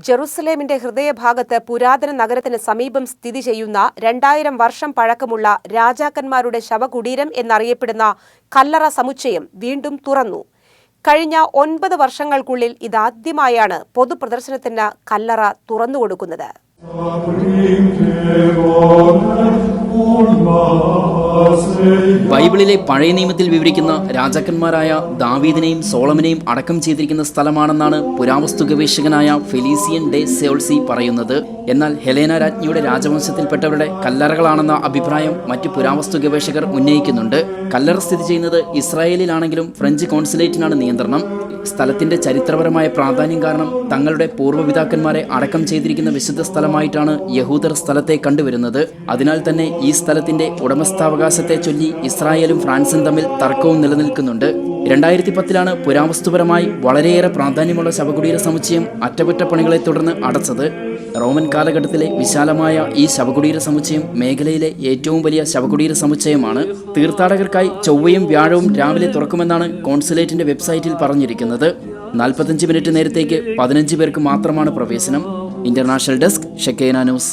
ജെറുസലേമിന്റെ ഹൃദയഭാഗത്ത് പുരാതന നഗരത്തിന് സമീപം സ്ഥിതി ചെയ്യുന്ന 2000 വർഷം പഴക്കമുള്ള രാജാക്കന്മാരുടെ ശവകുടീരം എന്നറിയപ്പെടുന്ന കല്ലറ സമുച്ചയം വീണ്ടും തുറന്നു. കഴിഞ്ഞ 9 വർഷങ്ങൾക്കുള്ളിൽ ഇതാദ്യമായാണ് പൊതുപ്രദർശനത്തിന് കല്ലറ തുറന്നുകൊടുക്കുന്നത്. ബൈബിളിലെ പഴയ നിയമത്തിൽ വിവരിക്കുന്ന രാജാക്കന്മാരായ ദാവീദിനെയും സോളമനെയും അടക്കം ചെയ്തിരിക്കുന്ന സ്ഥലമാണെന്നാണ് പുരാവസ്തു ഗവേഷകനായ ഫെലീസിയൻ ഡെ സോൾസി പറയുന്നത്. എന്നാൽ ഹെലേന രാജ്ഞിയുടെ രാജവംശത്തിൽപ്പെട്ടവരുടെ കല്ലറകളാണെന്ന അഭിപ്രായം മറ്റു പുരാവസ്തു ഗവേഷകർ ഉന്നയിക്കുന്നുണ്ട്. കല്ലറ സ്ഥിതി ചെയ്യുന്നത് ഇസ്രായേലിലാണെങ്കിലും ഫ്രഞ്ച് കോൺസുലേറ്റിനാണ് നിയന്ത്രണം. സ്ഥലത്തിന്റെ ചരിത്രപരമായ പ്രാധാന്യം കാരണം തങ്ങളുടെ പൂർവ്വപിതാക്കന്മാരെ അടക്കം ചെയ്തിരിക്കുന്ന വിശുദ്ധ സ്ഥലമായിട്ടാണ് യഹൂദർ സ്ഥലത്തെ കണ്ടുവരുന്നത്. അതിനാൽ തന്നെ ഈ സ്ഥലത്തിന്റെ ഉടമസ്ഥാവകാശത്തെ ചൊല്ലി ഇസ്രായേലും ഫ്രാൻസും തമ്മിൽ തർക്കവും നിലനിൽക്കുന്നുണ്ട്. 2010 പുരാവസ്തുപരമായി വളരെയേറെ പ്രാധാന്യമുള്ള ശവകുടീര സമുച്ചയം അറ്റകുറ്റപ്പണികളെ തുടർന്ന് അടച്ചത്. റോമൻ കാലഘട്ടത്തിലെ വിശാലമായ ഈ ശവകുടീര സമുച്ചയം മേഖലയിലെ ഏറ്റവും വലിയ ശവകുടീര സമുച്ചയമാണ്. തീർത്ഥാടകർക്കായി ചൊവ്വയും വ്യാഴവും രാവിലെ തുറക്കുമെന്നാണ് കോൺസുലേറ്റിന്റെ വെബ്സൈറ്റിൽ പറഞ്ഞിരിക്കുന്നത്. 45 മിനിറ്റ് നേരത്തേക്ക് 15 പേർക്ക് മാത്രമാണ് പ്രവേശനം. ഇന്റർനാഷണൽ ഡെസ്ക് ഷെക്കേന ന്യൂസ്.